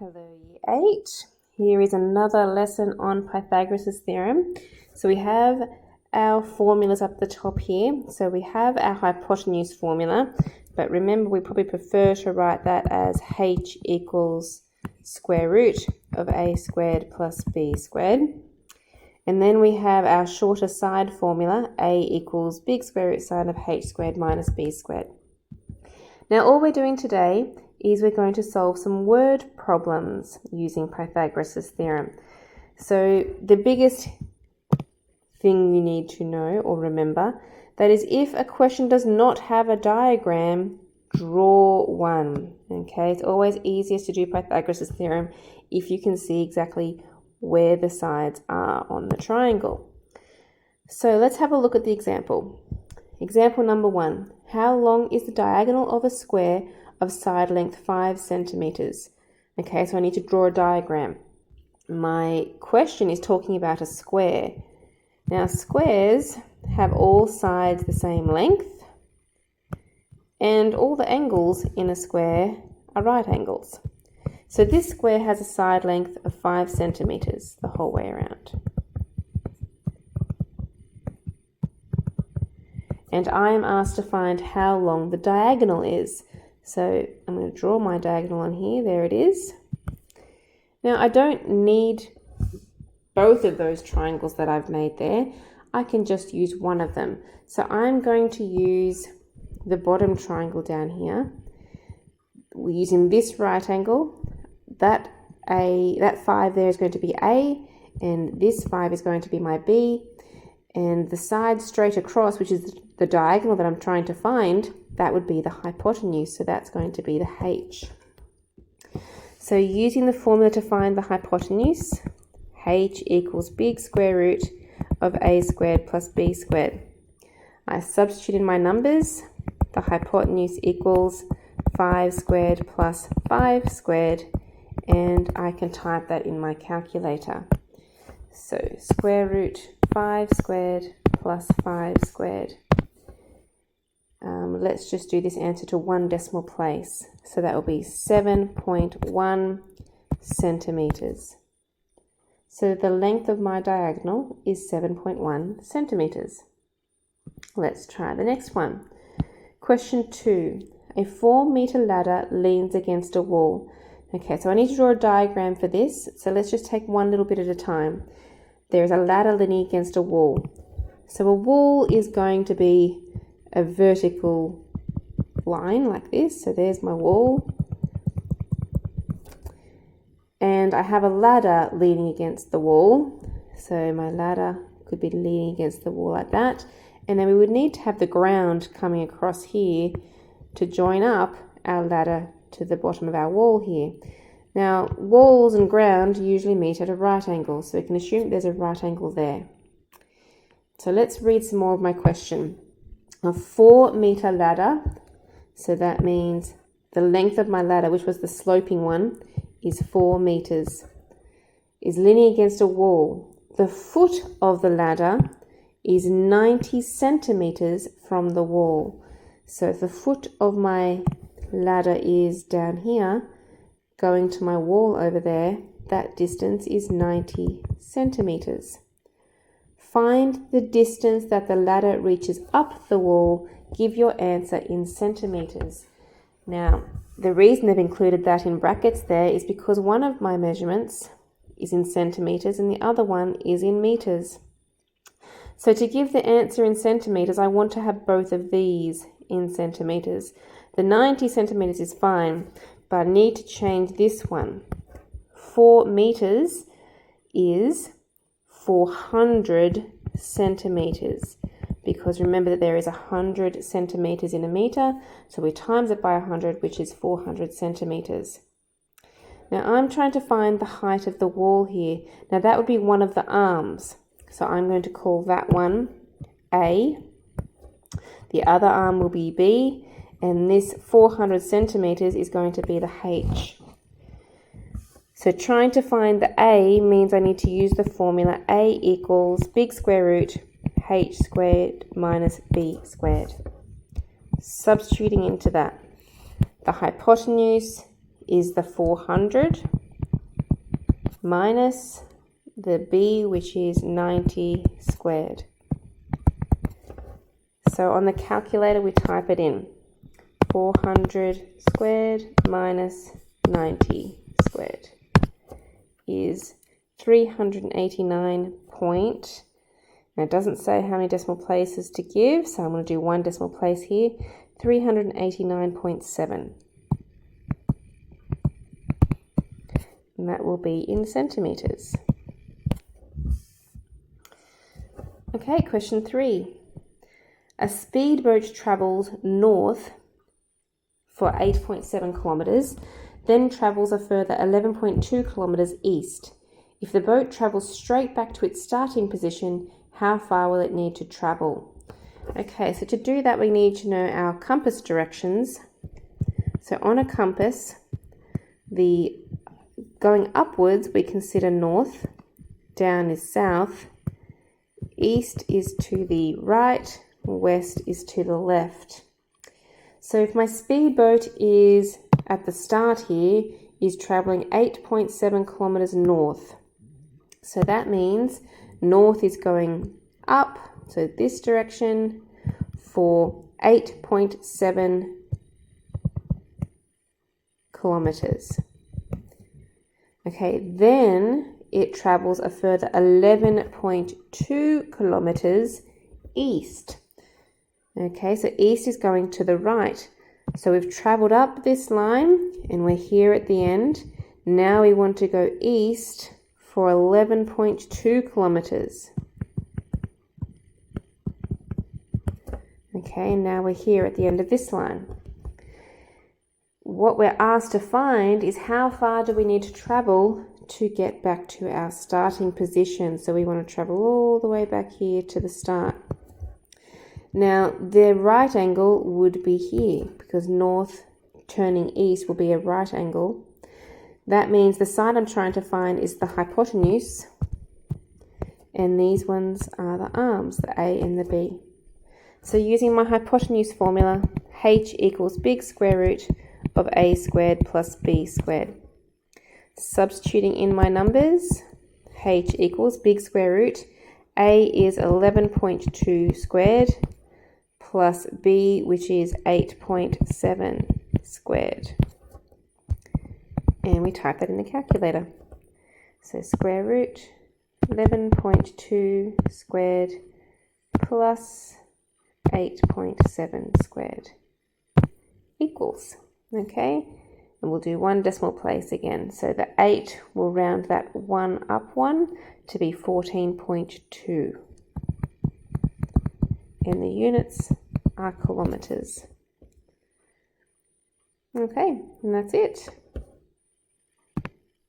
Hello, Year 8. Here is another lesson on Pythagoras' theorem. So we have our formulas up the top here. So we have our hypotenuse formula, but remember we probably prefer to write that as h equals square root of a squared plus b squared. And then we have our shorter side formula, a equals big square root sine of h squared minus b squared. Now all we're doing today is we're going to solve some word problems using Pythagoras' theorem. So the biggest thing you need to know or remember, that is if a question does not have a diagram, draw one. Okay, it's always easiest to do Pythagoras' theorem if you can see exactly where the sides are on the triangle. So let's have a look at the example. Example number 1. How long is the diagonal of a square of side length 5 centimeters? Okay, so I need to draw a diagram. My question is talking about a square. Now squares have all sides the same length, and all the angles in a square are right angles. So this square has a side length of 5 centimeters the whole way around. And I am asked to find how long the diagonal is. So I'm going to draw my diagonal on here. There it is. Now I don't need both of those triangles that I've made there. I can just use one of them. So I'm going to use the bottom triangle down here. We're using this right angle. That 5 there is going to be A, and this 5 is going to be my B. And the side straight across, which is the diagonal that I'm trying to find, that would be the hypotenuse, so that's going to be the h. So using the formula to find the hypotenuse, h equals big square root of a squared plus b squared. I substitute in my numbers. The hypotenuse equals 5 squared plus 5 squared, and I can type that in my calculator. So square root 5 squared plus 5 squared. Let's just do this answer to one decimal place. So that will be 7.1 centimeters. So the length of my diagonal is 7.1 centimeters. Let's try the next one. Question 2. A 4-meter ladder leans against a wall. Okay, so I need to draw a diagram for this. So let's just take one little bit at a time. There is a ladder leaning against a wall. So a wall is going to be a vertical line like this. So there's my wall. And I have a ladder leaning against the wall. So my ladder could be leaning against the wall like that. And then we would need to have the ground coming across here to join up our ladder to the bottom of our wall here. Now, walls and ground usually meet at a right angle, so we can assume there's a right angle there. So let's read some more of my question. A 4-meter ladder, so that means the length of my ladder, which was the sloping one, is 4 meters, is leaning against a wall. The foot of the ladder is 90 centimeters from the wall. So if the foot of my ladder is down here, going to my wall over there, that distance is 90 centimeters. Find the distance that the ladder reaches up the wall. Give your answer in centimeters. Now, the reason they've included that in brackets there is because one of my measurements is in centimeters and the other one is in meters. So to give the answer in centimeters, I want to have both of these in centimeters. The 90 centimeters is fine, but I need to change this one. 4 meters is 400 centimeters, because remember that there is 100 centimeters in a meter, so we times it by 100, which is 400 centimeters. Now I'm trying to find the height of the wall here. Now that would be one of the arms, so I'm going to call that one A. The other arm will be B, and this 400 centimeters is going to be the H. So trying to find the A means I need to use the formula A equals big square root h squared minus b squared. Substituting into that, the hypotenuse is the 400 minus the b, which is 90 squared. So on the calculator, we type it in. 400 squared minus 90 squared is 389 point. Now it doesn't say how many decimal places to give, so I'm going to do one decimal place here. 389.7. And that will be in centimeters. Okay, question 3. A speedboat travels north for 8.7 kilometers, then travels a further 11.2 kilometers east. If the boat travels straight back to its starting position, how far will it need to travel? Okay, so to do that, we need to know our compass directions. So on a compass, the going upwards, we consider north, down is south, east is to the right, west is to the left. So if my speedboat is at the start here, is traveling 8.7 kilometers north. So that means north is going up, so this direction, for 8.7 kilometers. Okay, then it travels a further 11.2 kilometers east. Okay, so east is going to the right. So we've traveled up this line and we're here at the end. Now we want to go east for 11.2 kilometers. Okay, and now we're here at the end of this line. What we're asked to find is how far do we need to travel to get back to our starting position. So we want to travel all the way back here to the start. Now, the right angle would be here because north turning east will be a right angle. That means the side I'm trying to find is the hypotenuse, and these ones are the arms, the A and the B. So using my hypotenuse formula, h equals big square root of a squared plus b squared. Substituting in my numbers, h equals big square root, a is 11.2 squared, plus b, which is 8.7 squared. And we type that in the calculator. So square root 11.2 squared plus 8.7 squared equals, okay? And we'll do one decimal place again. So the 8 will round that 1 up 1 to be 14.2. And the units are kilometers. Okay, and that's it.